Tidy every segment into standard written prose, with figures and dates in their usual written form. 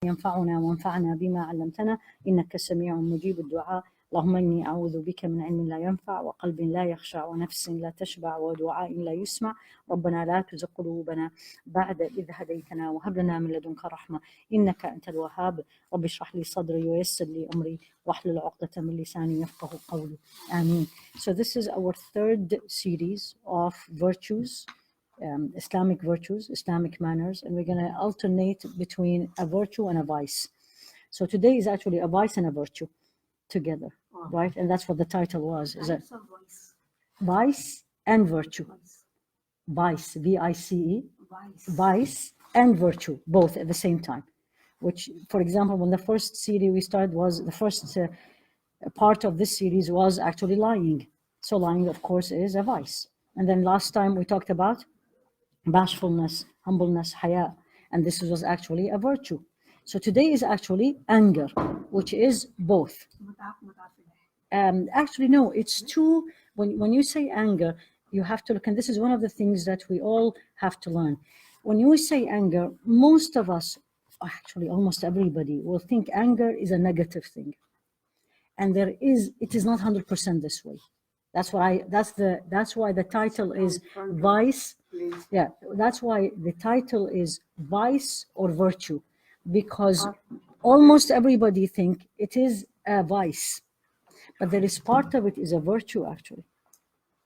ينفعنا وانفعنا بما علمتنا إنك سميع مجيب الدعاء. اللهم إني أعوذ بك من علم لا ينفع وقلب لا يخشع ونفس لا تشبع ودعاء لا يسمع. ربنا لا تزغ قلوبنا بعد إذ هديتنا وهب لنا من لدنك رحمة إنك أنت الوهاب. رب اشرح لي صدري ويسر لي أمري واحلل عقدة من لساني يفقهوا قولي. آمين. So this is our third series of virtues, Islamic virtues, Islamic manners, and we're going to alternate between a virtue and a vice. So today is actually a vice and a virtue together, right? And that's what the title was. Is it vice and virtue? Vice, V-I-C-E, vice and virtue, both at the same time. Which, for example, when the first series we started was, the first part of this series was actually lying. So lying, of course, is a vice. And then last time we talked about bashfulness, humbleness, haya, and this was actually a virtue. So today is actually anger, which is both. Actually, no, it's two. When you say anger, you have to look, and this is one of the things that we all have to learn. When you say anger, most of us, actually almost everybody, will think anger is a negative thing. And it is not 100% this way. That's why the title is vice. Yeah, that's why the title is vice or virtue, because almost everybody think it is a vice, but there is part of it is a virtue actually.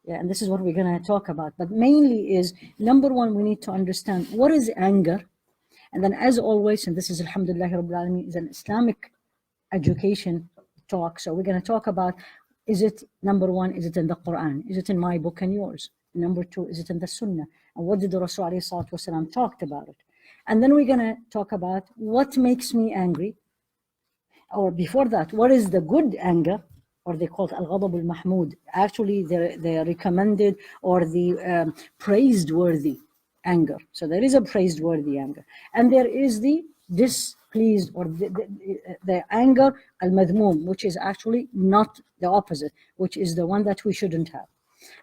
Yeah, and this is what we're going to talk about. But mainly is, number one, we need to understand what is anger. And then as always, and this is Alhamdulillah Rabbil Alameen, is an Islamic education talk. So we're going to talk about, is it, number one, is it in the Quran? Is it in my book and yours? Number two, is it in the Sunnah? And what did the Rasul ﷺ talked about it? And then we're going to talk about what makes me angry. Or before that, what is the good anger? Or they call it al-ghadab al-mahmud. Actually, they're recommended, or the praiseworthy anger. So there is a praiseworthy anger. And there is the displeased, or the anger al-madhmum, which is actually not the opposite, which is the one that we shouldn't have.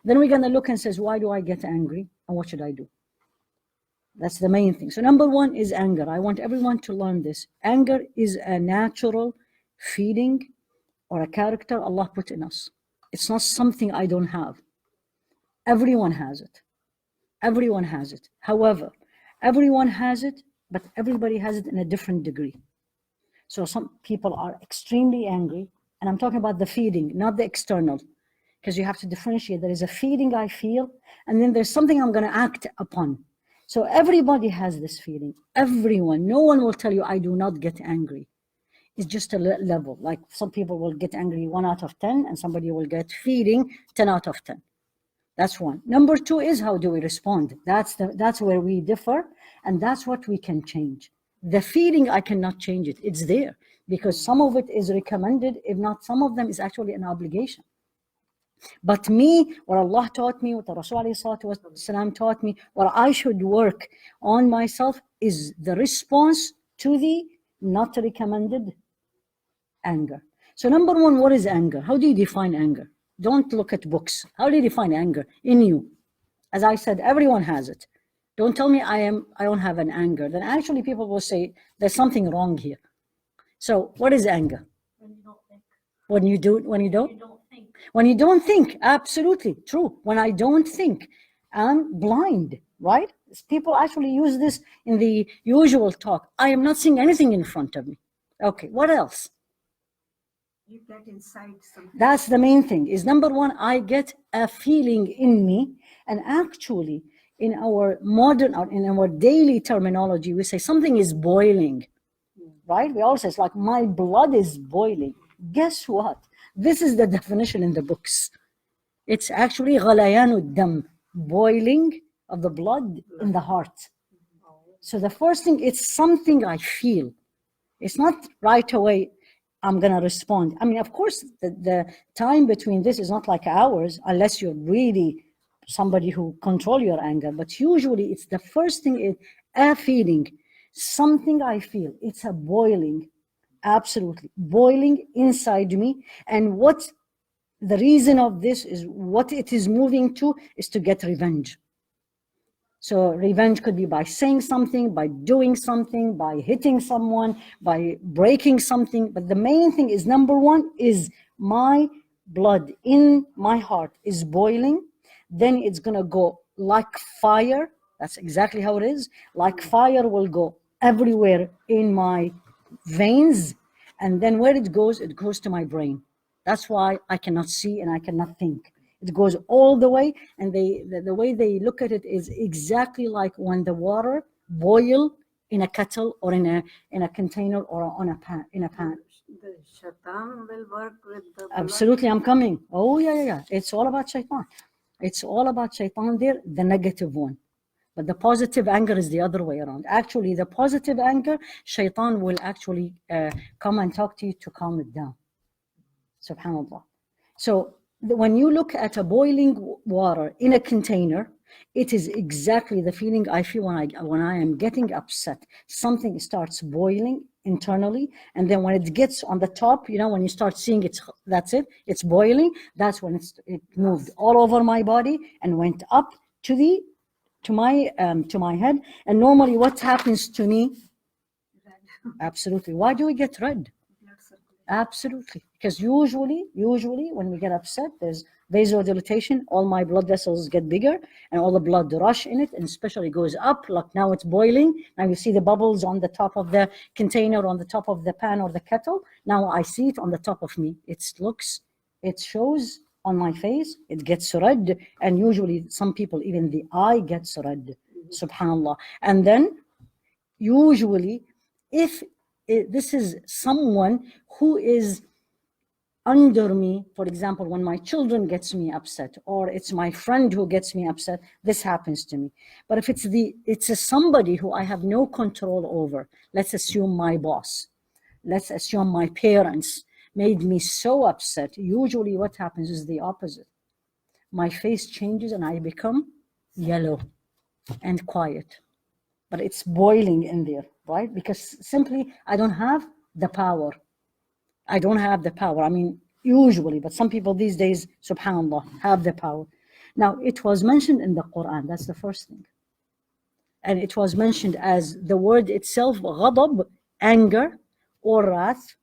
Then we're going to look and says, why do I get angry? And what should I do? That's the main thing. So number one is anger. I want everyone to learn this. Anger is a natural feeling or a character Allah put in us. It's not something I don't have. Everyone has it. Everyone has it. However, everyone has it, but everybody has it in a different degree. So some people are extremely angry, and I'm talking about the feeling, not the external, because you have to differentiate. There is a feeling I feel, and then there's something I'm going to act upon. So everybody has this feeling. Everyone. No one will tell you, I do not get angry. It's just a level. Like some people will get angry 1 out of 10, and somebody will get feeling 10 out of 10. That's one. Number two is, how do we respond? That's where we differ, and that's what we can change. The feeling, I cannot change it. It's there, because some of it is recommended. If not, some of them is actually an obligation. But me, what Allah taught me, what the Rasul ﷺ taught me, what I should work on myself is the response to the not recommended anger. So number one, what is anger? How do you define anger? Don't look at books. How do you define anger in you? As I said, everyone has it. Don't tell me I don't have an anger. Then actually people will say there's something wrong here. So what is anger? When you don't think. When you don't? When you don't think. When you don't think, absolutely true. When I don't think, I'm blind, right? People actually use this in the usual talk. I am not seeing anything in front of me. Okay, what else? You get inside something. That's the main thing, is number one, I get a feeling in me. And actually, in our modern, or in our daily terminology, we say something is boiling, right? We all say, it's like my blood is boiling. Guess what? This is the definition in the books. It's actually ghalayanu dam, boiling of the blood in the heart. So the first thing, it's something I feel. It's not right away, I'm going to respond. I mean, of course, the time between this is not like hours, unless you're really somebody who control your anger. But usually it's the first thing, is a feeling, something I feel. It's a boiling, absolutely boiling inside me. And what the reason of this is, what it is moving to is to get revenge. So revenge could be by saying something, by doing something, by hitting someone, by breaking something. But the main thing is, number one, is my blood in my heart is boiling. Then it's going to go like fire. That's exactly how it is. Like fire will go everywhere in my veins. And then where it goes to my brain. That's why I cannot see and I cannot think. It goes all the way, and the way they look at it is exactly like when the water boil in a kettle or in a container or on a pan in a pan. The shaitan will work with the blood. Absolutely, I'm coming. Oh yeah. It's all about shaitan. It's all about shaitan there, the negative one. But the positive anger is the other way around. Actually, the positive anger, shaitan will actually come and talk to you to calm it down. Subhanallah. So when you look at a boiling water in a container, it is exactly the feeling I feel when I am getting upset. Something starts boiling internally, and then when it gets on the top, when you start seeing that's it, it's boiling. That's when it moved all over my body and went up to my head. And normally, what happens to me? Absolutely. Why do we get red? Absolutely, because usually when we get upset, there's vasodilatation. All my blood vessels get bigger, and all the blood rush in it, and especially goes up. Like now, it's boiling. Now you see the bubbles on the top of the container, on the top of the pan or the kettle. Now I see it on the top of me. It shows on my face. It gets red, and usually some people, even the eye gets red. Subhanallah. And then usually, if this is someone who is under me, for example, when my children gets me upset, or it's my friend who gets me upset, this happens to me. But if it's somebody who I have no control over, let's assume my boss, let's assume my parents made me so upset, usually what happens is the opposite. My face changes and I become yellow and quiet. But it's boiling in there, right? Because simply I don't have the power. I don't have the power. I mean, usually, but some people these days, subhanAllah, have the power. Now, it was mentioned in the Quran. That's the first thing. And it was mentioned as the word itself, ghadab, anger or wrath.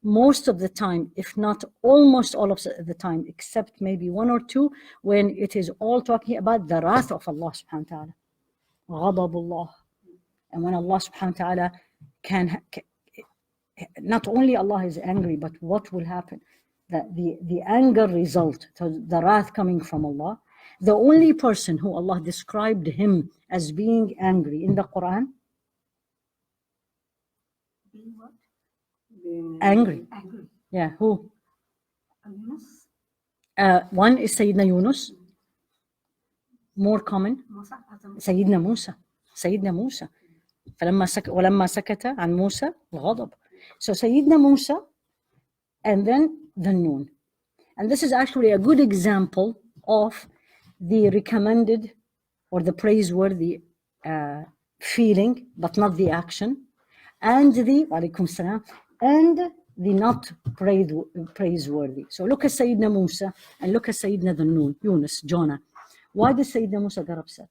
Most of the time, if not almost all of the time, except maybe one or two, when it is all talking about the wrath of Allah subhanahu wa ta'ala. Ghadabullah. And when Allah subhanahu wa ta'ala can not only Allah is angry, but what will happen? That the anger result, the wrath coming from Allah. The only person who Allah described him as being angry in the Quran. Being what? Angry. Angry. Yeah, who? Younis? One is Sayyidina Younis. More common. Musa? سيدنا موسى. سيدنا موسى. ولما سكت عن موسى الغضب. So Sayyidina Musa, and then the Noon. And this is actually a good example of the recommended or the praiseworthy feeling, but not the action, and the وعليكم السلام, and the not praiseworthy. So look at Sayyidina Musa and look at Sayyidina the Noon, Younis, Jannah. Why did Sayyidina Musa get upset?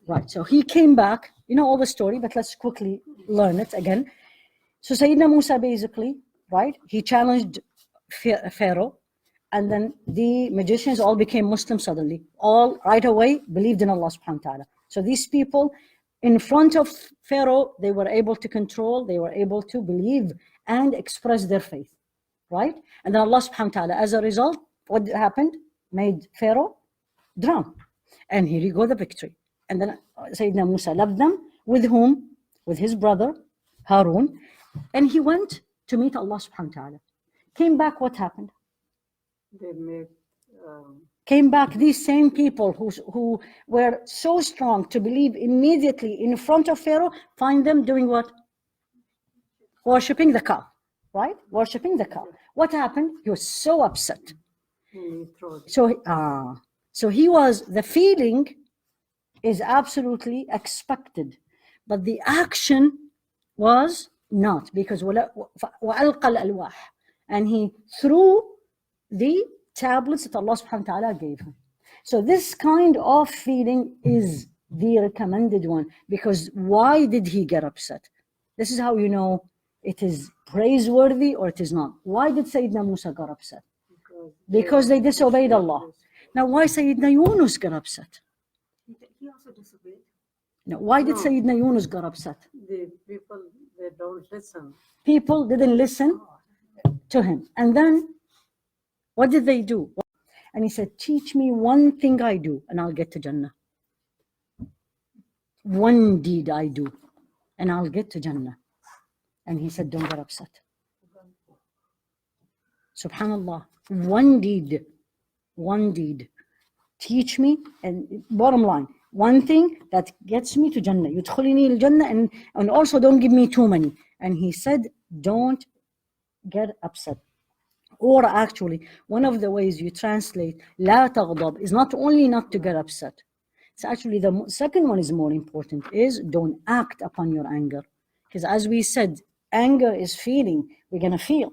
Right, so he came back, you know all the story, but let's quickly learn it again. So Sayyidina Musa basically, right, he challenged Pharaoh, and then the magicians all became Muslim suddenly. All right away believed in Allah subhanahu wa ta'ala. So these people in front of Pharaoh, they were able to control, they were able to believe and express their faith, right? And then Allah subhanahu wa ta'ala, as a result, what happened? Made Pharaoh drown. And here you go, the victory. And then Sayyidina Musa left them. With whom? With his brother, Harun. And he went to meet Allah subhanahu wa ta'ala. Came back, what happened? They made... Came back, these same people who were so strong to believe immediately in front of Pharaoh, find them doing what? Worshipping the cow, right? Worshipping the cow. What happened? He was so upset. So he was, the feeling is absolutely expected, but the action was not, because وَأَلْقَى الْأَلْوَاحِ, and he threw the tablets that Allah subhanahu wa ta'ala gave him. So this kind of feeling is the recommended one, because why did he get upset? This is how you know it is praiseworthy or it is not. Why did Sayyidina Musa got upset? Because they disobeyed Allah. Now, why Sayyidina Yunus got upset? He also disobeyed. No, why did No. Sayyidina Yunus got upset? The people, they don't listen. People didn't listen to him. And then what did they do? And he said, teach me one thing I do and I'll get to Jannah. One deed I do and I'll get to Jannah. And he said, don't get upset. Subhanallah. One deed. Teach me, and bottom line, one thing that gets me to Jannah. Yudkhulini al-Jannah, and also don't give me too many. And he said, don't get upset. Or actually, one of the ways you translate لا تغضب is not only not to get upset. It's actually the second one is more important, is don't act upon your anger. Because as we said, anger is feeling, we're going to feel.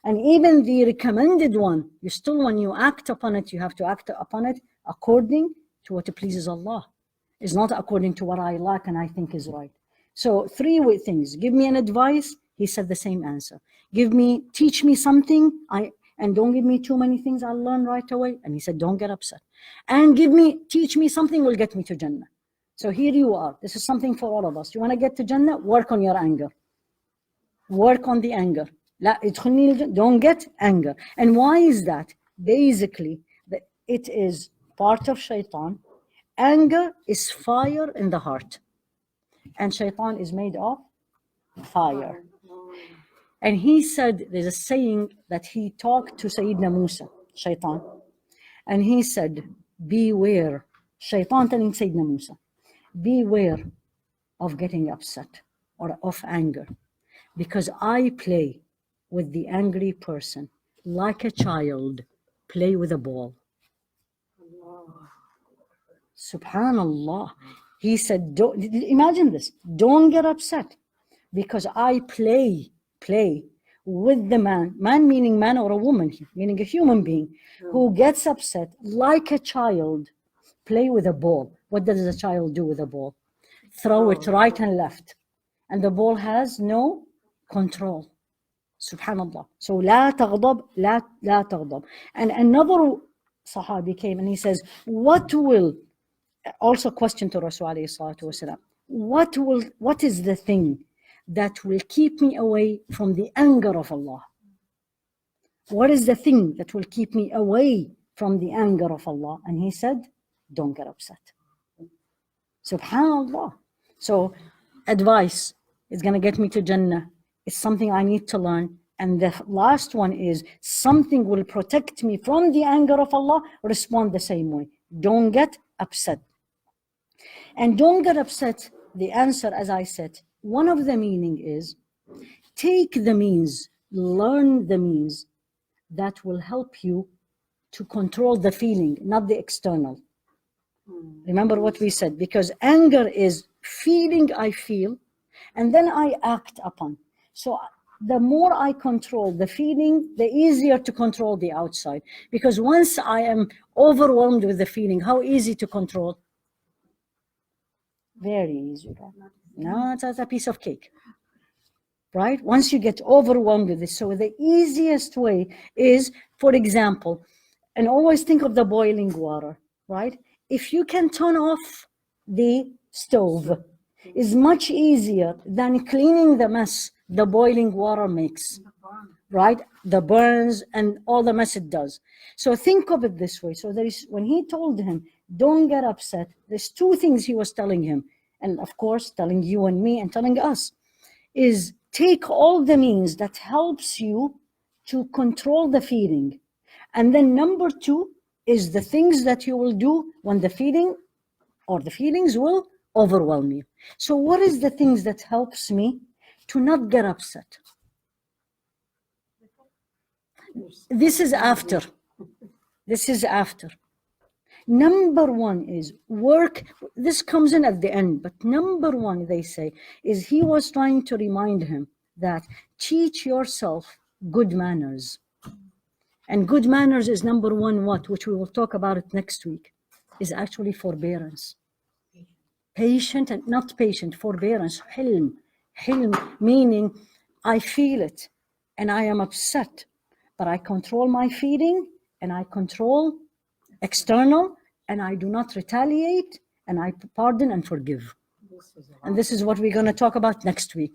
And even the recommended one, you still, when you act upon it, you have to act upon it according to what pleases Allah. It's not according to what I like and I think is right. So three things. Give me an advice. He said the same answer. Teach me something, and don't give me too many things I'll learn right away. And he said, don't get upset. And teach me something will get me to Jannah. So here you are. This is something for all of us. You want to get to Jannah? Work on your anger. Work on the anger. Don't get anger. And why is that? Basically, it is part of shaitan. Anger is fire in the heart. And shaitan is made of fire. And he said, there's a saying that he talked to Sayyidina Musa, shaitan. And he said, beware. Shaitan telling Sayyidina Musa, beware of getting upset or of anger. Because I play with the angry person like a child play with a ball. Subhanallah. He said, imagine this, don't get upset, because I play with the man meaning man or a woman, meaning a human being, who gets upset like a child play with a ball. What does a child do with a ball? Throw it right and left. And the ball has no control. Subhanallah. So لا تغضب, لا تغضب. And another Sahabi came and he says, also question to Rasul alayhi salatu wasalam, what is the thing that will keep me away from the anger of Allah? What is the thing that will keep me away from the anger of Allah? And he said, don't get upset. Subhanallah. So advice is going to get me to Jannah. It's something I need to learn. And the last one is something will protect me from the anger of Allah. Respond the same way. Don't get upset. And don't get upset, the answer, as I said, one of the meaning is take the means, learn the means that will help you to control the feeling, not the external. Remember what we said, because anger is feeling I feel, and then I act upon. So the more I control the feeling, the easier to control the outside. Because once I am overwhelmed with the feeling, how easy to control? Very easy. No, it's a piece of cake. Right? Once you get overwhelmed with this. So the easiest way is, for example, and always think of the boiling water, right? If you can turn off the stove, is much easier than cleaning the mess the boiling water makes, right? The burns and all the mess it does. So think of it this way. So when he told him, don't get upset, there's two things he was telling him. And of course, telling you and me and telling us is take all the means that helps you to control the feeling. And then number two is the things that you will do when the feeling or the feelings will overwhelm you. So what is the things that helps me to not get upset? This is after. Number one is work. This comes in at the end, but number one, they say, is he was trying to remind him that teach yourself good manners. And good manners is number one, which we will talk about it next week. is actually forbearance. Patient and not patient, forbearance, hilm. Hilm meaning I feel it and I am upset, but I control my feeling and I control external and I do not retaliate and I pardon and forgive. And this is what we're going to talk about next week.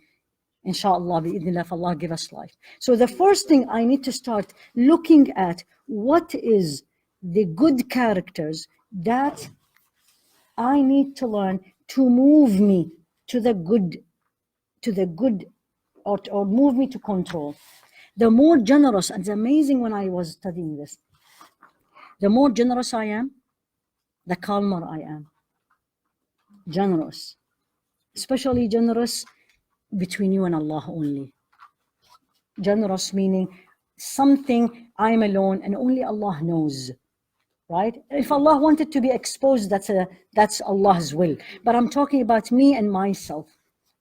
Inshallah, bi'idhnillah, if Allah give us life. So the first thing I need to start looking at, what is the good characters that I need to learn to move me to the good, or move me to control. The more generous, and it's amazing when I was studying this, the more generous I am, the calmer I am. Generous, especially generous between you and Allah only. Generous meaning something I'm alone and only Allah knows, right? If Allah wanted to be exposed, that's Allah's will. But I'm talking about me and myself.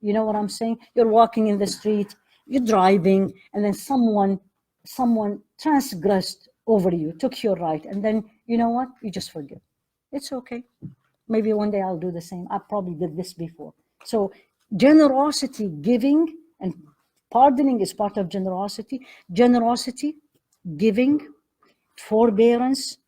You know what I'm saying? You're walking in the street, you're driving, and then someone transgressed over you, took your right, and then you know what? You just forgive. It's okay. Maybe one day I'll do the same. I probably did this before. So generosity, giving, and pardoning is part of generosity. Generosity, giving, forbearance,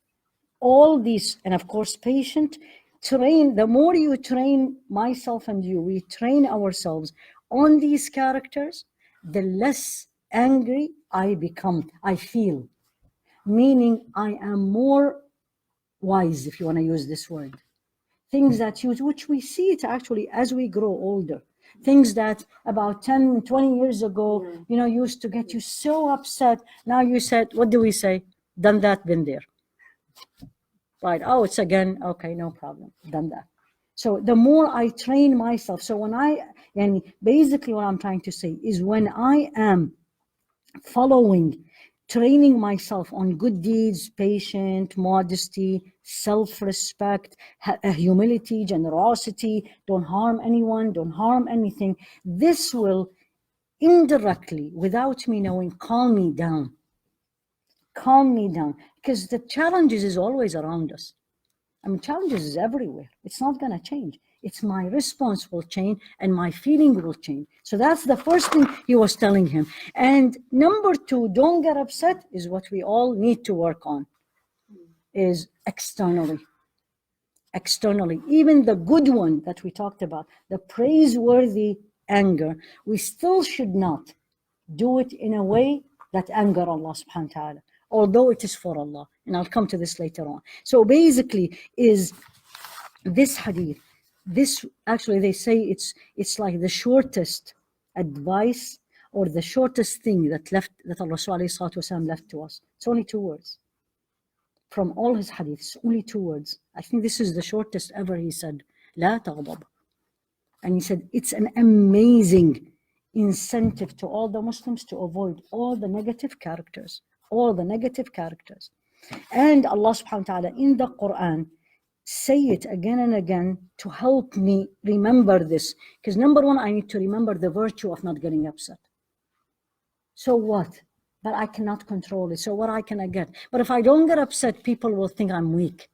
all these, and of course, patient. Train, the more you train myself and you, we train ourselves on these characters, the less angry I become, I feel. Meaning I am more wise, if you want to use this word. Things that which we see it actually as we grow older. Things that about 10, 20 years ago, used to get you so upset. Now you said, what do we say? Done that, been there. Right, oh, it's again, okay, no problem, done that. So the more I train myself, so and basically what I'm trying to say is when I am training myself on good deeds, patience, modesty, self-respect, humility, generosity, don't harm anyone, don't harm anything, this will indirectly, without me knowing, calm me down, because the challenges is always around us. I mean, challenges is everywhere. It's not going to change. It's my response will change and my feeling will change. So that's the first thing he was telling him. And number two, don't get upset, is what we all need to work on, is externally. Externally, even the good one that we talked about, the praiseworthy anger, we still should not do it in a way that anger Allah subhanahu wa ta'ala, although it is for Allah. And I'll come to this later on. So basically is this hadith, this actually they say it's like the shortest advice or the shortest thing that Allah Rasul left to us. It's only 2 words. From all his hadiths, only 2 words. I think this is the shortest ever. He said, لا تغضب. And he said, it's an amazing incentive to all the Muslims to avoid all the negative characters. And Allah subhanahu wa ta'ala in the Quran say it again and again to help me remember this. Because number one, I need to remember the virtue of not getting upset. So what? But I cannot control it. So what can I get? But if I don't get upset, people will think I'm weak.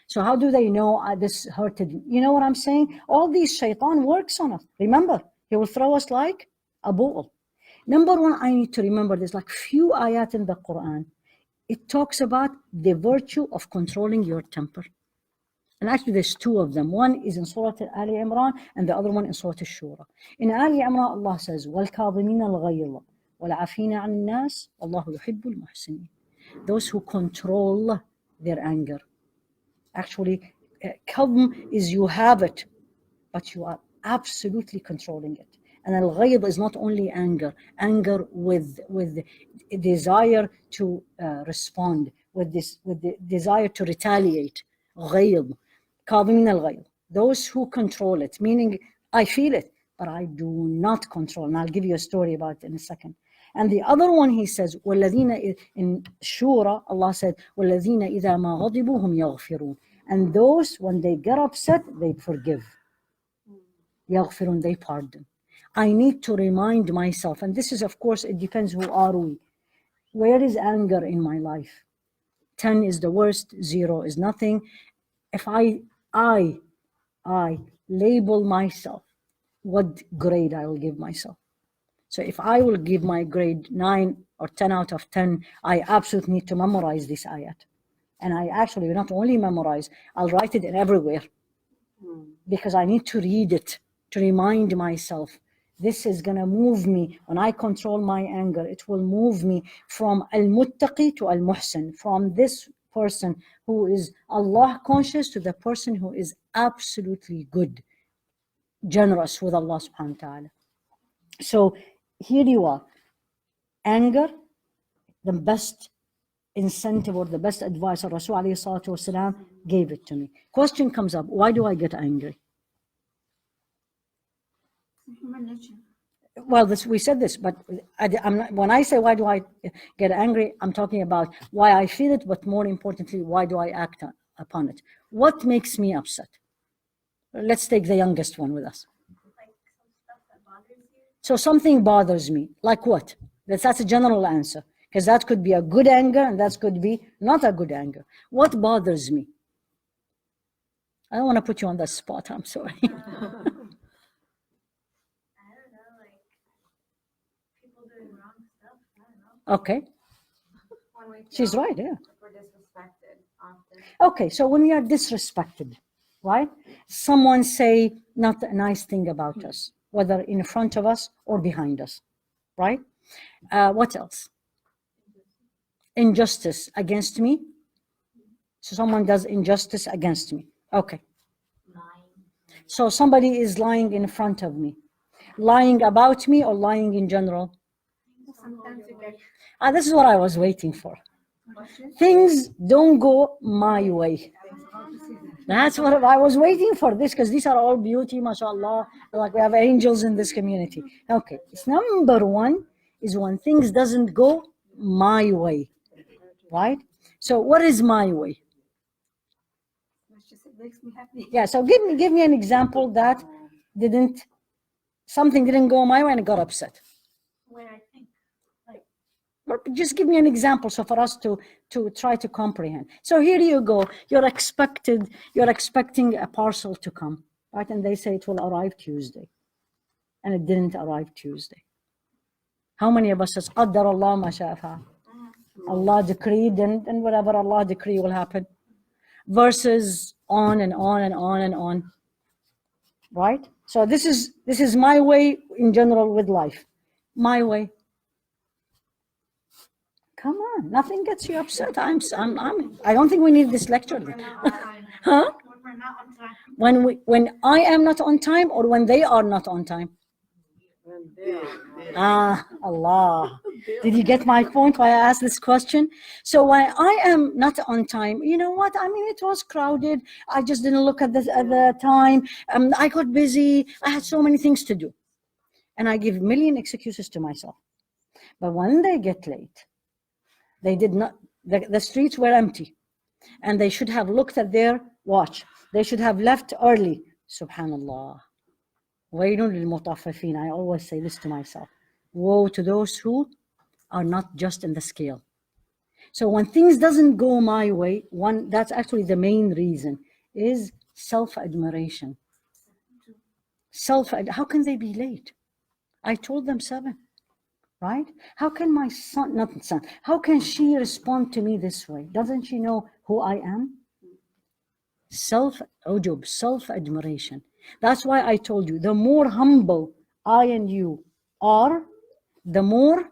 So how do they know this hurted you? You know what I'm saying? All these shaitan works on us. Remember, he will throw us like a ball. Number one, I need to remember there's like few ayat in the Quran. It talks about the virtue of controlling your temper. And actually there's 2 of them. One is in Surah Ali Imran and the other one in Surah Al-Shura. In Ali Imran, Allah says, وَالْكَاظِمِينَ الْغَيْظَ وَالْعَافِينَ عَنِ النَّاسِ وَاللَّهُ يُحِبُّ الْمُحْسِنِينَ. Those who control their anger. Actually, kalm is you have it, but you are absolutely controlling it. And al-ghayb is not only anger with a desire to respond, with the desire to retaliate. Ghayb, kaadhimin al-ghayb. Those who control it, meaning I feel it, but I do not control. And I'll give you a story about it in a second. And the other one, he says, وَالَّذِينَ in Shura, Allah said, وَالَّذِينَ إِذَا مَا غَضِبُوا هُمْ يَغْفِرُونَ. And those, when they get upset, they forgive. يَغْفِرُونَ, they pardon. I need to remind myself, and this is, of course, it depends who are we. Where is anger in my life? 10 is the worst, 0 is nothing. if I label myself, what grade I will give myself. So if I will give my grade 9 or 10 out of 10, I absolutely need to memorize this ayat. And I actually not only memorize, I'll write it in everywhere because I need to read it to remind myself. This is going to move me. When I control my anger, it will move me from al-muttaqi to al-muhsin, from this person who is Allah conscious to the person who is absolutely good, generous with Allah subhanahu wa ta'ala. So here you are. Anger, the best incentive or the best advice Rasul alayhi salatu wasalam gave it to me. Question comes up, why do I get angry? Human nature. Well, we said this, but I'm not, when I say why do I get angry, I'm talking about why I feel it, but more importantly, why do I act upon it? What makes me upset? Let's take the youngest one with us. Like some stuff that bothers you. So something bothers me, like what? That's a general answer, because that could be a good anger and that could be not a good anger. What bothers me? I don't want to put you on the spot, I'm sorry. I don't know, like people doing wrong stuff. I don't know. Okay, When we she's feel right, yeah. we're disrespected often. Okay, so when we are disrespected, right? Someone say not a nice thing about us, whether in front of us or behind us, right? What else? Injustice against me. So someone does injustice against me. Okay. So somebody is lying in front of me. Lying about me or lying in general? Sometimes you get This is what I was waiting for. Things don't go my way. That's what I was waiting for this, because these are all beauty, mashallah. Like we have angels in this community. Okay, it's number one is when things doesn't go my way, right? So what is my way? it makes me happy. Yeah, so give me an example that something didn't go my way and I got upset. When I think, like, Or just give me an example so for us to try to comprehend. So here you go. You're expecting a parcel to come, right? And they say it will arrive Tuesday. And it didn't arrive Tuesday. How many of us says, Qaddar Allah ma sha'a fa'al? Allah decreed and whatever Allah decree will happen. Verses on and on and on and on. Right? So this is my way in general with life. My way. Come on, nothing gets you upset. I don't think we need this lecture. Huh? when we're not on time. When I am not on time or when they are not on time? When they are Allah. Did you get my point why I asked this question? So when I am not on time, you know what? I mean, it was crowded. I just didn't look at the time. I got busy. I had so many things to do. And I give a million excuses to myself. But when they get late, they did not, the streets were empty. And they should have looked at their watch. They should have left early. Subhanallah. Waylun lil mutaffifin. I always say this to myself. Woe to those who are not just in the scale. So when things doesn't go my way, that's actually the main reason, is self-admiration. How can they be late? I told them 7. Right? How can my son, not son, how can she respond to me this way? Doesn't she know who I am? Self-ujub, self-admiration. That's why I told you, the more humble I and you are, the more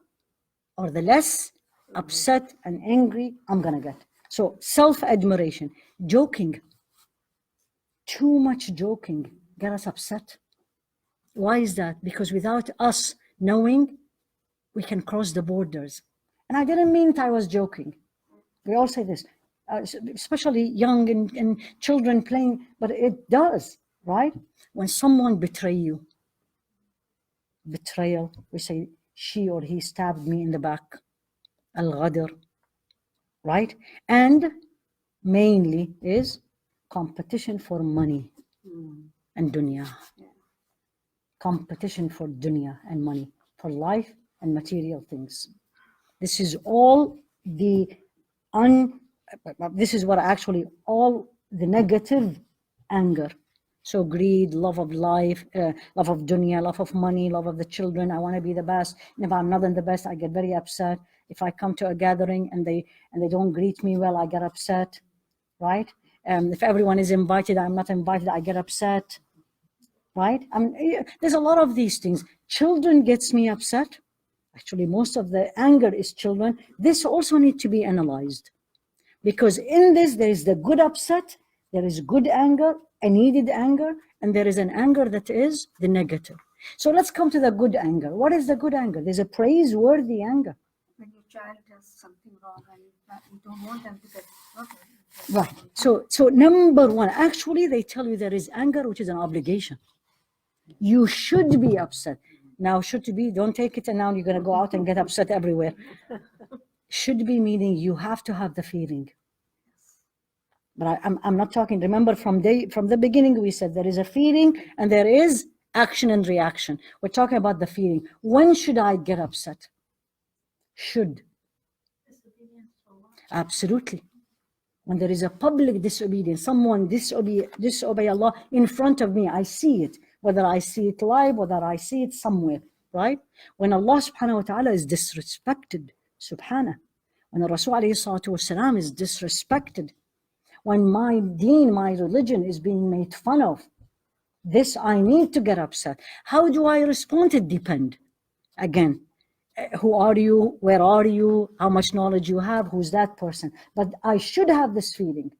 or the less upset and angry I'm gonna get. So self-admiration, joking, too much joking, get us upset. Why is that? Because without us knowing, we can cross the borders. And I didn't mean it, I was joking. We all say this, especially young and children playing, but it does, right? When someone betray you, betrayal, we say, she or he stabbed me in the back, al-ghadr, right? And mainly is competition for money and dunya. Competition for dunya and money, for life and material things. This is all this is what actually all the negative anger. So greed, love of life, love of dunya, love of money, love of the children. I want to be the best. And if I'm not in the best, I get very upset. If I come to a gathering and they don't greet me well, I get upset, right? If everyone is invited, I'm not invited, I get upset, right? I mean, there's a lot of these things. Children gets me upset. Actually, most of the anger is children. This also needs to be analyzed, because in this, there is the good upset, there is good anger, a needed anger, and there is an anger that is the negative. So let's come to the good anger. What is the good anger? There's a praiseworthy anger. When your child does something wrong and you don't want them to get okay. Right. So number one, actually, they tell you there is anger, which is an obligation. You should be upset. Now, should be, don't take it and now you're going to go out and get upset everywhere. Should be meaning you have to have the feeling. But I'm not talking, remember from the beginning, we said there is a feeling and there is action and reaction. We're talking about the feeling. When should I get upset? Should. Absolutely. When there is a public disobedience, someone disobey Allah in front of me, I see it, whether I see it live, whether I see it somewhere, right? When Allah subhanahu wa ta'ala is disrespected, subhanah, when the Rasul alayhi salatu wasalam is disrespected, when my deen, my religion is being made fun of, this I need to get upset. How do I respond? It depends. Again, who are you? Where are you? How much knowledge you have? Who's that person? But I should have this feeling.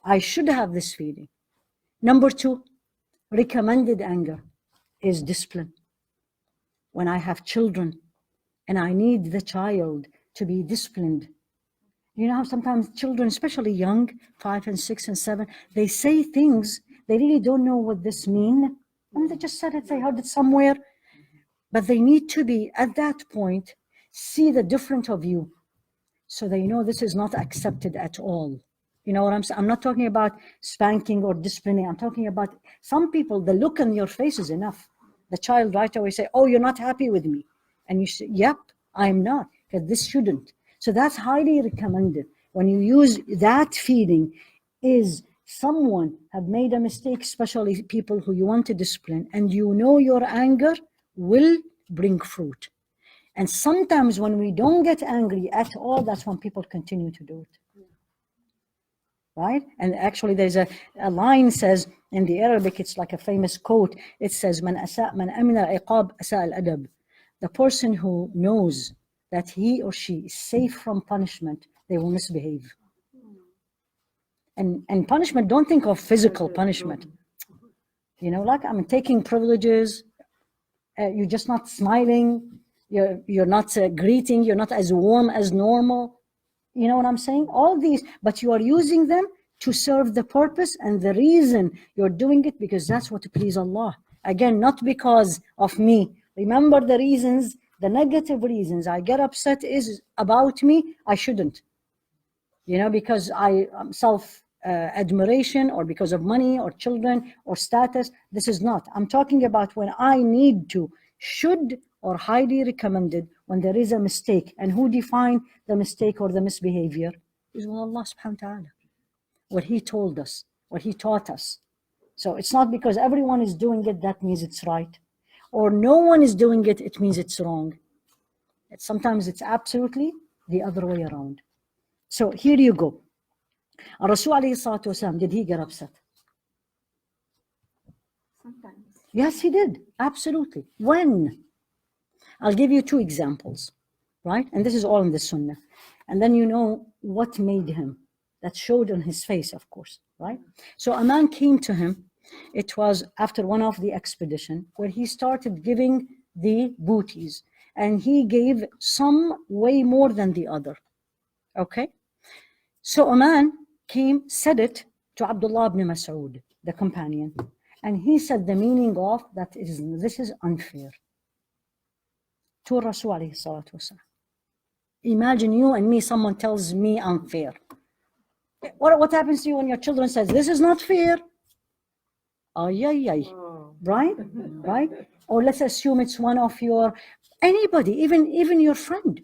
I should have this feeling. Number two, recommended anger is discipline. When I have children and I need the child to be disciplined. You know how sometimes children, especially young, 5 and 6 and 7, they say things, they really don't know what this means. And they just said it, they heard it somewhere. But they need to be, at that point, see the difference of you. So they know this is not accepted at all. You know what I'm saying? I'm not talking about spanking or disciplining. I'm talking about some people, the look on your face is enough. The child right away say, oh, you're not happy with me. And you say, yep, I'm not, because this shouldn't. So that's highly recommended. When you use that feeling, is someone have made a mistake, especially people who you want to discipline, and you know your anger will bring fruit. And sometimes when we don't get angry at all, that's when people continue to do it. Right? And actually there's a line says in the Arabic, it's like a famous quote. It says, Man amina iqab asa al-adab. The person who knows that he or she is safe from punishment, they will misbehave. And punishment, don't think of physical punishment. You know, like I'm taking privileges, you're just not smiling, you're not greeting, you're not as warm as normal. You know what I'm saying? All these, but you are using them to serve the purpose and the reason you're doing it, because that's what pleases Allah. Again, not because of me. Remember the reasons, the negative reasons I get upset is about me. I shouldn't. You know, because I self-admiration or because of money or children or status. This is not. I'm talking about when I need to, should, or highly recommended when there is a mistake. And who define the mistake or the misbehavior? Is Allah subhanahu wa ta'ala. What He told us, what He taught us. So it's not because everyone is doing it, that means it's right. Or no one is doing it, it means it's wrong. Sometimes it's absolutely the other way around. So here you go. Rasul alayhi salatu wasalam, did he get upset? Sometimes. Yes, he did. Absolutely. When? I'll give you 2 examples, right? And this is all in the Sunnah. And then you know what made him. That showed on his face, of course, right? So a man came to him. It was after one of the expedition where he started giving the booties. And he gave some way more than the other. Okay? So a man came, said it to Abdullah ibn Mas'ud, the companion. And he said the meaning of that is, this is unfair. To Rasul alayhi salatu wasalam. Imagine you and me, someone tells me unfair. What happens to you when your children says, this is not fair? Right? Right? Or let's assume it's one of your, anybody, even your friend,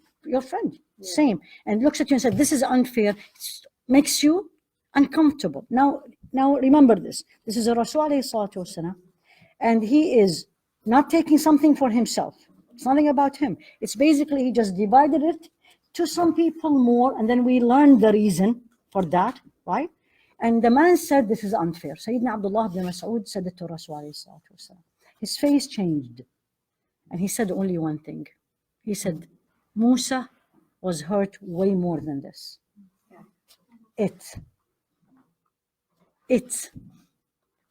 same. And looks at you and said, this is unfair. Makes you uncomfortable. Now remember this. This is a Rasul alayhi salatu wasalam, and he is not taking something for himself. It's nothing about him. It's basically he just divided it to some people more, and then we learned the reason for that, right? And the man said, this is unfair. Sayyidina Abdullah ibn Mas'ud said it to Rasul alayhi salatu wasalam. His face changed, and he said only one thing. He said, Musa was hurt way more than this. It.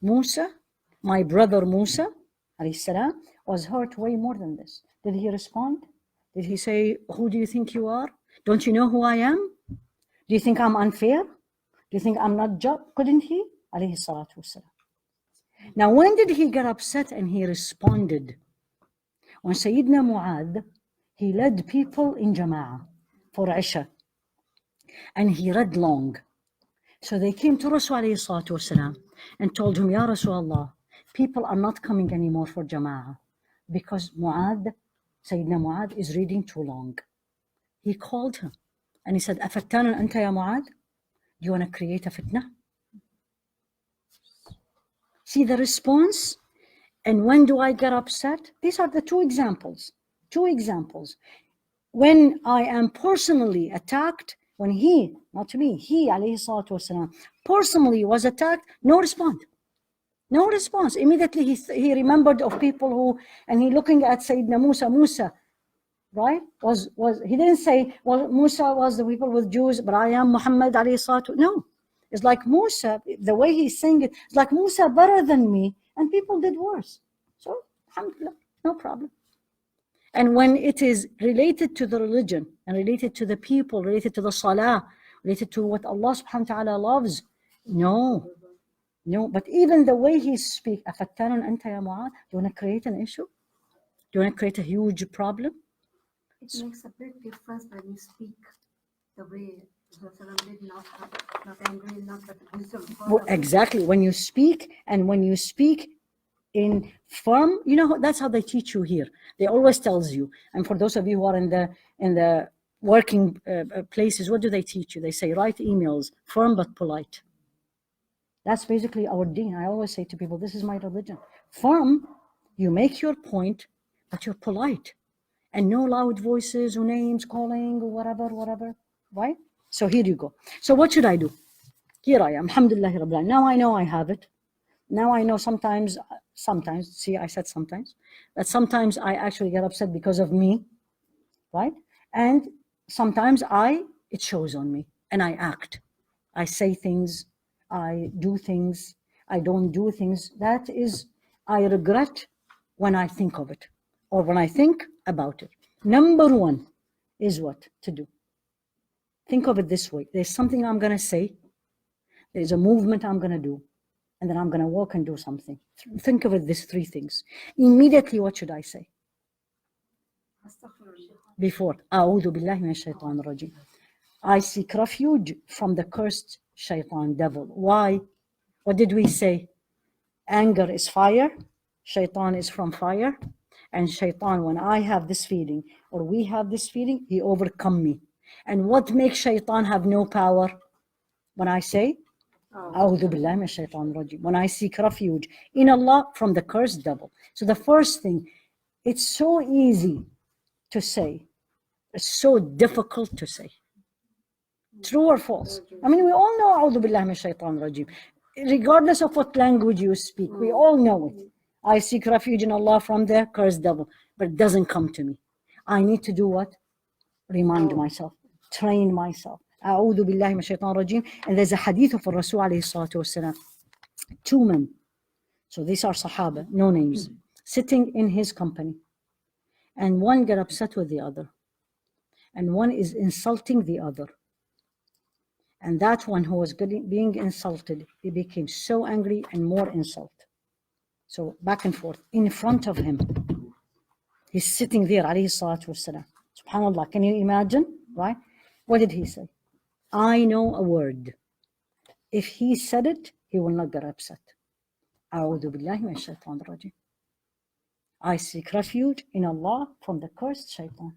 Musa, my brother Musa, alayhi salam, was hurt way more than this. Did he respond? Did he say, who do you think you are? Don't you know who I am? Do you think I'm unfair? Do you think I'm not just? Couldn't he? Alayhi salatu wasalam. Now, when did he get upset and he responded? When Sayyidina Mu'adh, he led people in Jama'ah for Isha, and he read long. So they came to Rasul alayhi salatu wasalam and told him, Ya Rasulullah, people are not coming anymore for Jama'ah because Sayyidina Mu'adh is reading too long. He called him and he said, Afattanun anta ya Mu'adh? Do you want to create a fitna? See the response? And when do I get upset? These are the two examples. When I am personally attacked, when he, not me, he alayhi salatu wasalam, personally was attacked, no response. Immediately he remembered of people who, and he looking at Sayyidina Musa, right? He didn't say, well, Musa was the people with Jews, but I am Muhammad alayhi salatu. No, it's like Musa, the way he's saying it, it's like Musa better than me, and people did worse. So, alhamdulillah, no problem. And when it is related to the religion and related to the people, related to the salah, related to what Allah subhanahu wa ta'ala loves, no. But even the way he speaks, أَفَتَّانٌ أَنْتَ يَا مُعَاذ, do you want to create an issue? Do you want to create a huge problem? It makes a big difference when you speak the way Rasulullah did, not angry, not with wisdom. Exactly. When you speak in firm, that's how they teach you here. They always tells you. And for those of you who are in the working places, what do they teach you? They say, write emails, firm but polite. That's basically our deen. I always say to people, this is my religion. Firm, you make your point, but you're polite. And no loud voices or names calling or whatever, right? So here you go. So what should I do? Here I am, alhamdulillah rabbil alamin. Now I know I have it. Now I know sometimes, see, I said sometimes, that sometimes I actually get upset because of me, right? And sometimes it shows on me and I act. I say things, I do things, I don't do things. That is, I regret when I think of it or when I think about it. Number one is what to do. Think of it this way. There's something I'm going to say. There's a movement I'm going to do. And then I'm going to walk and do something. Think of it, these three things. Immediately, what should I say? Before, أعوذ بالله من الشيطان الرجيم. I seek refuge from the cursed shaitan, devil. Why? What did we say? Anger is fire. Shaitan is from fire. And shaitan, when I have this feeling, or we have this feeling, he overcome me. And what makes shaitan have no power? When I say, أعوذ بالله من الشيطان الرجيم. When I seek refuge in Allah from the cursed devil. So the first thing, it's so easy to say. It's so difficult to say. True or false? I mean, we all know أعوذ بالله من الشيطان الرجيم. Regardless of what language you speak, we all know it. I seek refuge in Allah from the cursed devil, but it doesn't come to me. I need to do what? Remind myself, train myself. أعوذ بالله من الشيطان الرجيم. And there's a hadith of Rasul alayhi salatu wasalam. Two men, so these are Sahaba, no names, sitting in his company. And one got upset with the other. And one is insulting the other. And that one who was being insulted, he became so angry and more insult. So back and forth, in front of him. He's sitting there, alayhi salatu wasalam. SubhanAllah, can you imagine, right? What did he say? I know a word. If he said it, he will not get upset. أعوذ بالله من الشيطان الرجيم. I seek refuge in Allah from the cursed shaitan.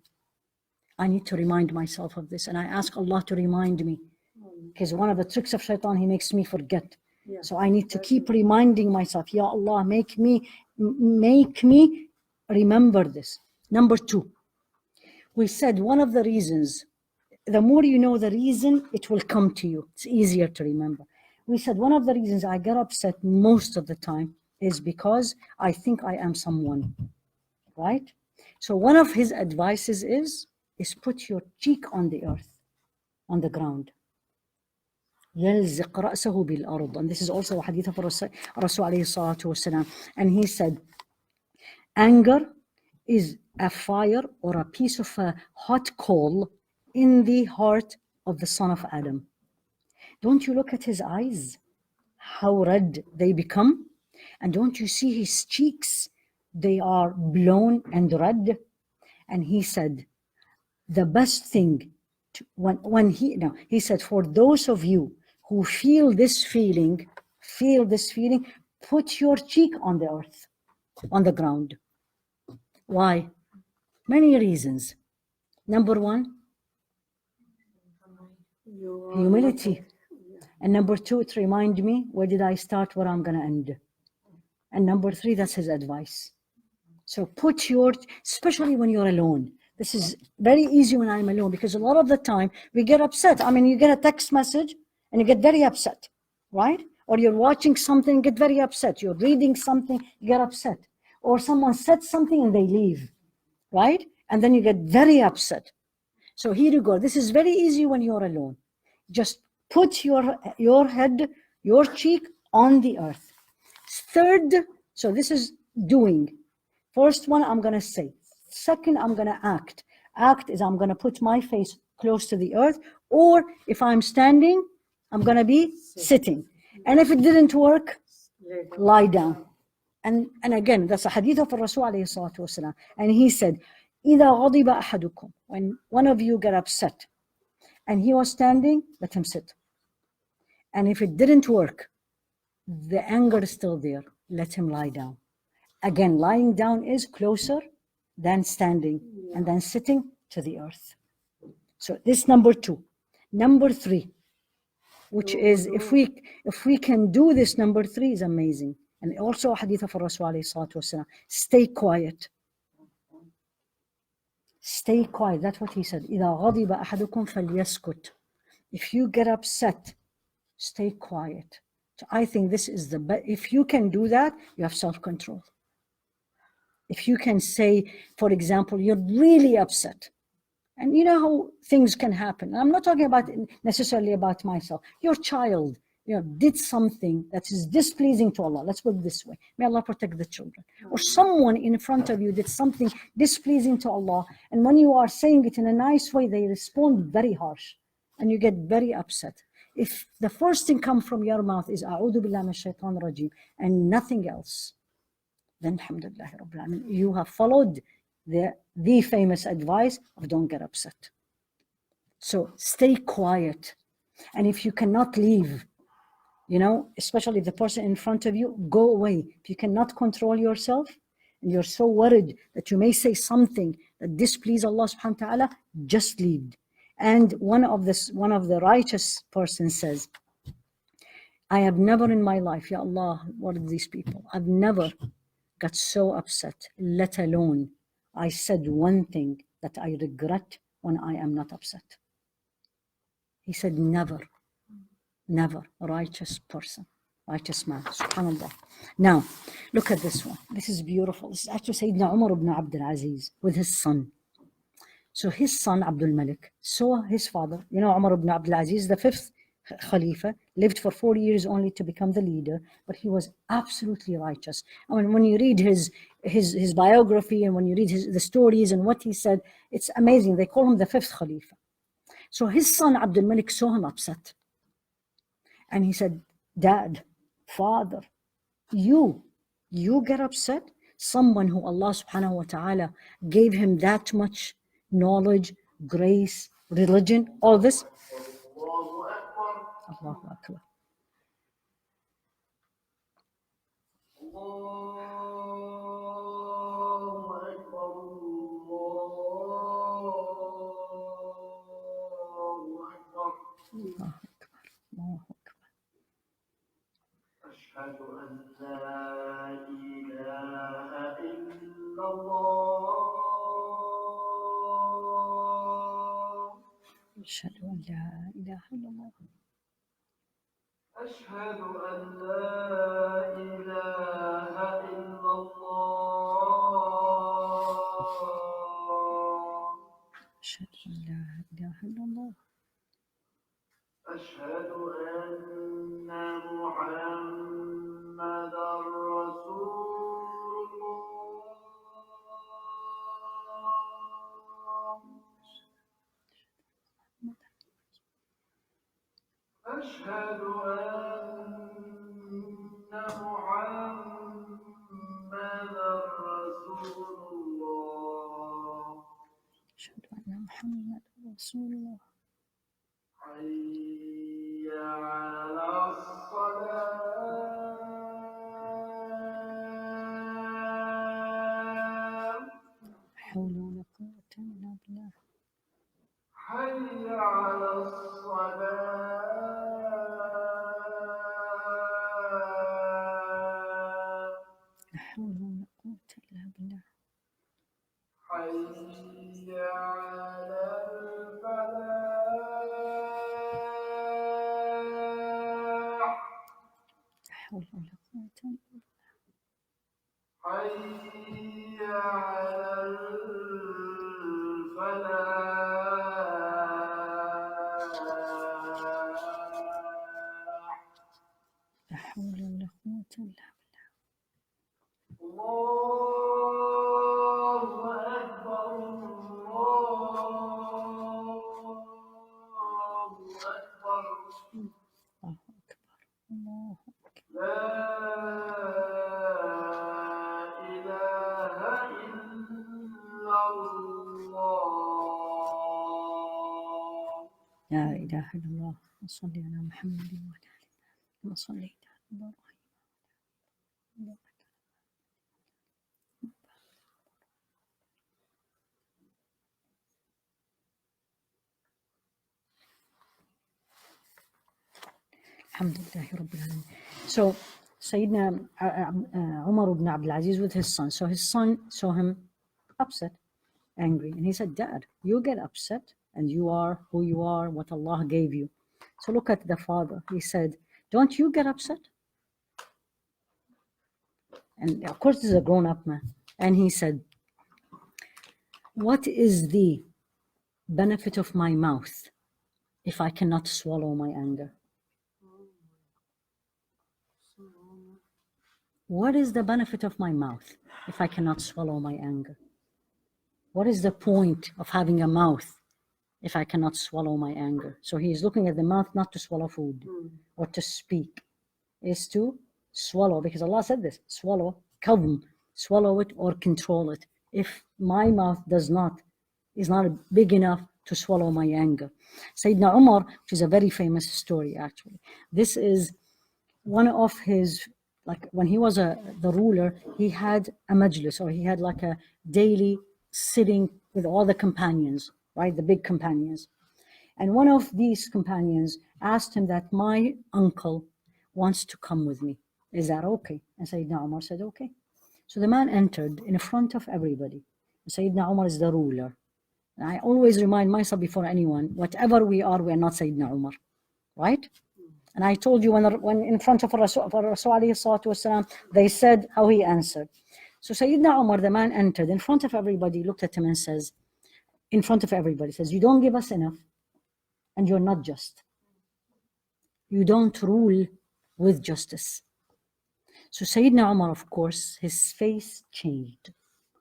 I need to remind myself of this, and I ask Allah to remind me Because one of the tricks of shaitan, he makes me forget. Yeah. So I need to keep reminding myself, Ya Allah, make me remember this. Number 2, we said one of the reasons, the more you know the reason, it will come to you. It's easier to remember. We said one of the reasons I get upset most of the time is because I think I am someone, right? So one of his advices is put your cheek on the earth, on the ground. يلزق رأسه بالأرض. And this is also a hadith of Rasul alayhi salatu wasalam. And he said, anger is a fire or a piece of a hot coal in the heart of the son of Adam. Don't you look at his eyes, how red they become? And don't you see his cheeks? They are blown and red. And he said, the best thing he said, for those of you who feel this feeling, put your cheek on the earth, on the ground. Why? Many reasons. Number 1, humility. And number 2, it reminds me, where did I start, where I'm going to end. And number 3, that's his advice. So especially when you're alone. This is very easy when I'm alone, because a lot of the time we get upset. I mean, you get a text message and you get very upset, right? Or you're watching something, get very upset. You're reading something, you get upset. Or someone said something and they leave, right? And then you get very upset. So here you go. This is very easy when you're alone. Just put your head, your cheek on the earth. Third, so this is doing. First one, I'm going to say. Second, I'm going to act. Act is I'm going to put my face close to the earth, or if I'm standing, I'm going to be sitting. And if it didn't work, lie down. And again, that's a hadith of Rasul alayhi salatu wasalam. And he said, إِذَا غَضِبَ أَحَدُكُمْ, when one of you get upset and he was standing, let him sit. And if it didn't work, the anger is still there, let him lie down. Again, lying down is closer than standing, and then sitting to the earth. So this number 2. Number 3, which is if we can do this, number 3 is amazing. And also a hadith of Rasul alayhi salatu wasalam, stay quiet. Stay quiet. That's what he said. إِذَا غَضِبَ أَحَدُكُمْ فَلْيَسْكُتْ. If you get upset, stay quiet. So I think this is the best. If you can do that, you have self-control. If you can say, for example, you're really upset, and you know how things can happen. I'm not talking about necessarily about myself. Your child, did something that is displeasing to Allah. Let's put it this way. May Allah protect the children. Or someone in front of you did something displeasing to Allah, and when you are saying it in a nice way, they respond very harsh, and you get very upset. If the first thing comes from your mouth is "A'udhu billahi minash shaitan rajim" and nothing else, then alhamdulillah rabbil alamin, you have followed the famous advice of don't get upset. So stay quiet. And if you cannot leave, especially the person in front of you, go away. If you cannot control yourself and you're so worried that you may say something that displeases Allah subhanahu wa ta'ala, just leave. And one of the righteous persons says, I have never in my life, Ya Allah, what are these people? I've never got so upset, let alone I said one thing that I regret when I am not upset. He said, never, a righteous person, righteous man, subhanAllah. Now, look at this one. This is beautiful. This is actually Sayyidina Umar ibn Abdul Aziz with his son. So his son, Abdul Malik, saw his father, Umar ibn Abdul Aziz, the 5th Khalifa, lived for 4 years only to become the leader, but he was absolutely righteous. I mean, when you read his biography and when you read the stories and what he said, it's amazing. They call him the 5th Khalifa. So his son, Abdul Malik, saw him upset. And he said, Dad, father, you get upset? Someone who Allah subhanahu wa ta'ala gave him that much knowledge, grace, religion, all this. Allahu Akbar. أشهد أن لا إله إلا الله أشهد أن لا إله إلا الله أشهد أن لا إله إلا الله أشهد أن لا إله إلا الله أشهد أن محمدا رسول الله أشهد أن محمدا رسول الله أشهد أن محمدا رسول الله حي على الصلاة لا حول ولا قوة إلا بالله حي على الصلاة لا حول ولا قوة إلا بالله حي على الفلاح لا حول ولا قوة إلا بالله حي على الفلاح لا حول ولا قوة إلا بالله الله أكبر الله أكبر الله أكبر الله أكبر لا إله إلا الله لا إله إلا الله وصلي على محمد وعلى آله كما صليت على إبراهيم الحمد لله رب العالمين. So Sayyidina Umar ibn Abdul Aziz with his son. So his son saw him upset, angry, and he said, Dad, you get upset and you are who you are, what Allah gave you. So look at the father. He said, don't you get upset? And of course, this is a grown-up man. And he said, what is the benefit of my mouth if I cannot swallow my anger? What is the benefit of my mouth if I cannot swallow my anger? What is the point of having a mouth if I cannot swallow my anger? So he is looking at the mouth not to swallow food or to speak, is to swallow, because Allah said this, swallow, kavm, swallow it or control it. If my mouth is not big enough to swallow my anger. Sayyidina Umar, which is a very famous story actually, this is one of his, like when he was the ruler, he had a majlis, or he had like a daily sitting with all the companions, right, the big companions. And one of these companions asked him that my uncle wants to come with me. Is that okay? And Sayyidina Umar said, okay. So the man entered in front of everybody. Sayyidina Umar is the ruler. And I always remind myself before anyone, whatever we are not Sayyidina Umar, right? And I told you when in front of Rasul alayhi salatu wasalam, they said how he answered. So Sayyidina Umar, the man entered in front of everybody, looked at him and says, in front of everybody, says, you don't give us enough and you're not just. You don't rule with justice. So Sayyidina Umar, of course, his face changed.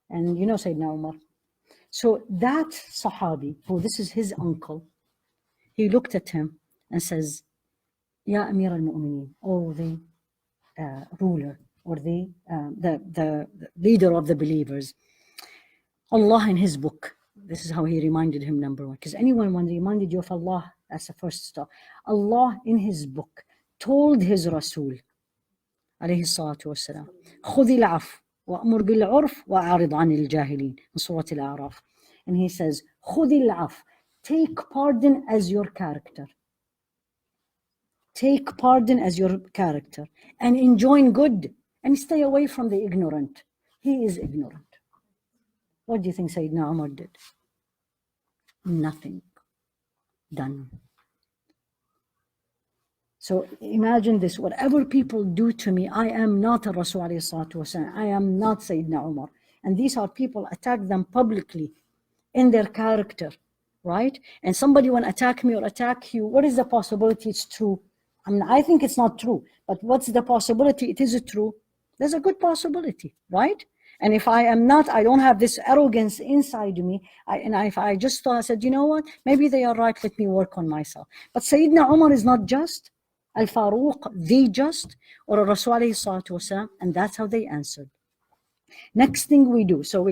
And you know Sayyidina Umar. So that Sahabi, who this is his uncle, he looked at him and says, Ya Amir al-Mu'mineen, or the ruler, or the leader of the believers. Allah in his book, this is how he reminded him, number one, because anyone when reminded you of Allah, that's the first stop. Allah in his book told his Rasul, alayhi salatu wassalam, خُذِ الْعَفْوَ وَأْمُرْ بِالْعُرْفِ وَأَعْرِضْ عَنِ الْجَاهِلِينَ in Surah Al-A'raf. And he says, خُذِ الْعَفْوَ, take pardon as your character. Take pardon as your character and enjoin good and stay away from the ignorant. He is ignorant. What do you think Sayyidina Umar did? Nothing. Done. So imagine this, whatever people do to me, I am not a Rasul alayhi salatu wasalam. I am not Sayyidina Umar. And these are people, attack them publicly in their character, right? And somebody will attack me or attack you. What is the possibility it's true? I mean, I think it's not true, but what's the possibility it is true? There's a good possibility, right? And if I am not, I don't have this arrogance inside me. If I just thought, I said, you know what? Maybe they are right. Let me work on myself. But Sayyidina Umar is not just. Al-Faruq, the just, or a Rasul alayhi salatu wasalam, and that's how they answered. Next thing we do, so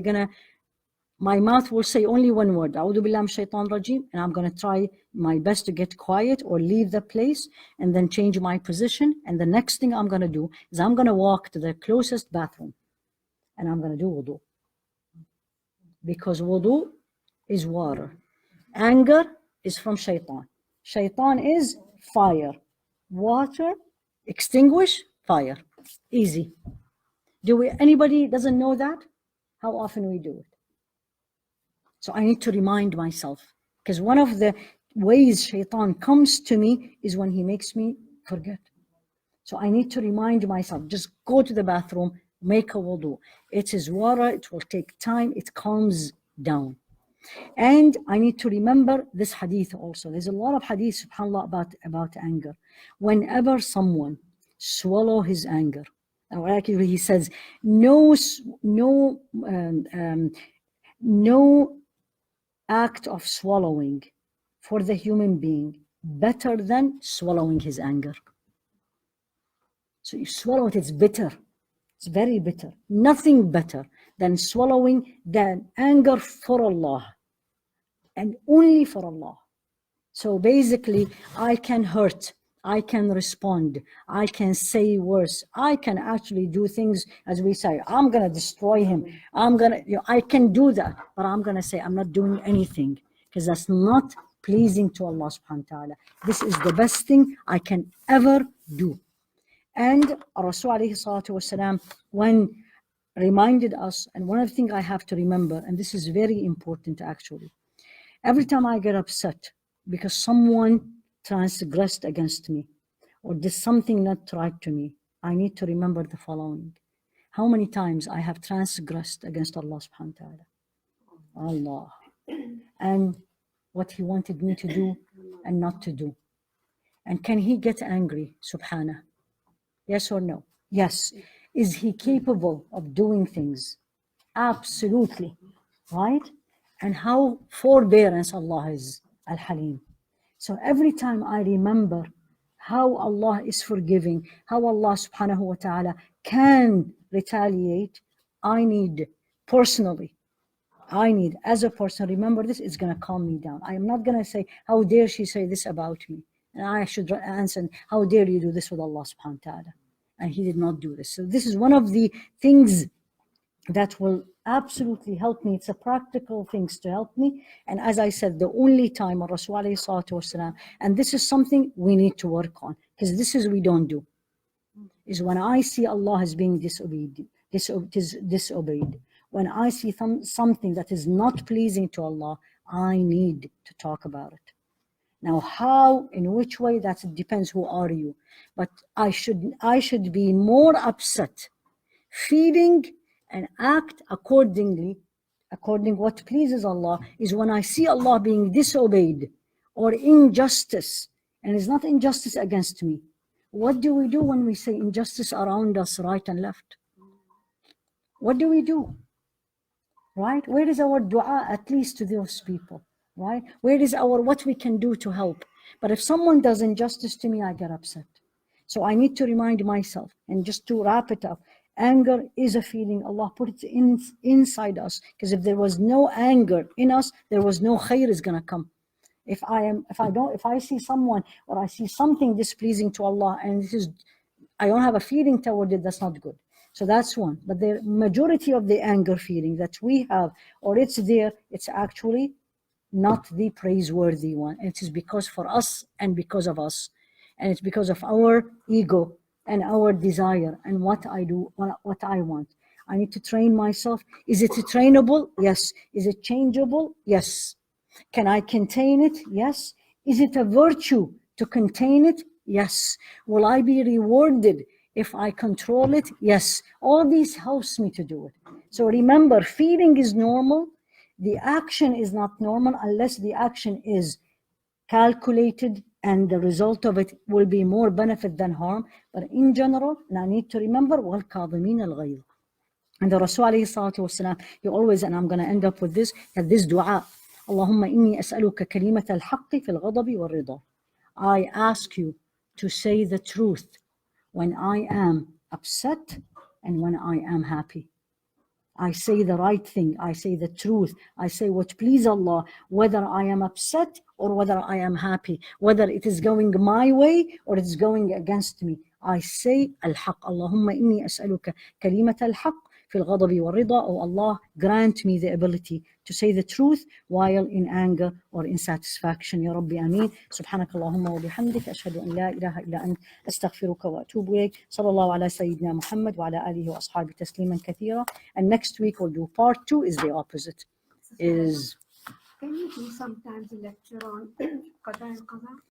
my mouth will say only one word, A'udhu billahi minash shaitan rajim, and I'm gonna try my best to get quiet or leave the place and then change my position. And the next thing I'm gonna do is I'm gonna walk to the closest bathroom and I'm gonna do wudu. Because wudu is water. Anger is from shaitan. Shaitan is fire. Water, extinguish, fire. Easy. Anybody doesn't know that? How often we do it? So I need to remind myself, because one of the ways shaitan comes to me is when he makes me forget. So I need to remind myself, just go to the bathroom, make a wudu. It is water, it will take time, it calms down. And I need to remember this hadith also. There's a lot of hadith, subhanAllah, about anger. Whenever someone swallow his anger, or actually he says, no act of swallowing for the human being better than swallowing his anger. So you swallow it, it's bitter. It's very bitter. Nothing better than swallowing the anger for Allah and only for Allah. So basically, I can hurt, I can respond, I can say worse, I can actually do things, as we say, I'm going to destroy him, I can do that, but I'm going to say I'm not doing anything, because that's not pleasing to Allah subhanahu wa ta'ala. This is the best thing I can ever do. And Rasul alayhi salatu wasalam, when reminded us, and one of the things I have to remember, and this is very important actually, every time I get upset because someone transgressed against me or did something not right to me, I need to remember the following. How many times I have transgressed against Allah subhanahu wa ta'ala? Allah. And what he wanted me to do and not to do. And can he get angry, subhanah? Yes or no? Yes. Is he capable of doing things? Absolutely. Right? And how forbearance Allah is, Al-Halim. So every time I remember how Allah is forgiving, how Allah subhanahu wa ta'ala can retaliate, I need personally, as a person, remember this, it's going to calm me down. I am not going to say, how dare she say this about me? And I should answer, how dare you do this with Allah subhanahu wa ta'ala? And he did not do this. So this is one of the things that will absolutely help me. It's a practical things to help me. And as I said, the only time Rasul alayhi salatu wasalam, and this is something we need to work on, because this is we don't do, is when I see Allah is being disobeyed. When I see something that is not pleasing to Allah, I need to talk about it. Now, how, in which way, that depends who are you. But I should be more upset, feeling and act according what pleases Allah, is when I see Allah being disobeyed or injustice, and it's not injustice against me. What do we do when we say injustice around us, right and left? What do we do? Right? Where is our dua, at least to those people? Right? Where is what we can do to help? But if someone does injustice to me, I get upset. So I need to remind myself, and just to wrap it up, anger is a feeling. Allah put it inside us, because if there was no anger in us, there was no khair is gonna come. If I see someone or I see something displeasing to Allah, and I don't have a feeling toward it, that's not good. So that's one. But the majority of the anger feeling that we have, or it's there, it's actually not the praiseworthy one. It is because for us and because of us. And it's because of our ego and our desire and what I do, what I want. I need to train myself. Is it trainable? Yes. Is it changeable? Yes. Can I contain it? Yes. Is it a virtue to contain it? Yes. Will I be rewarded if I control it? Yes. All these helps me to do it. So remember, feeling is normal. The action is not normal unless the action is calculated and the result of it will be more benefit than harm. But in general, and I need to remember, وَالْكَاظِمِينَ الْغَيْظَ. And the Rasul alayhi salatu wasalam, he always, and I'm going to end up with this, had this dua, Allahumma inni as'aluka kalimat al-haqqi fil ghadabi wal rida. I ask you to say the truth when I am upset and when I am happy. I say the right thing. I say the truth. I say what please Allah, whether I am upset or whether I am happy, whether it is going my way or it's going against me. I say al-haq. Allahumma inni as'aluka kalimat al-haq fil ghadabi wal rida. Oh Allah, grant me the ability to say the truth while in anger or in satisfaction. Ya Rabbi, Ameen. Subhanaka Allahumma wa bihamdik. Ashhadu an la ilaha illa ant. Astaghfiruka wa atubu ilayk. Sallallahu ala Sayyidina Muhammad wa ala alihi wa ashabi tasliman kathira. And next week we'll do part 2 is the opposite. Is Can you do sometimes a lecture on qada and qada?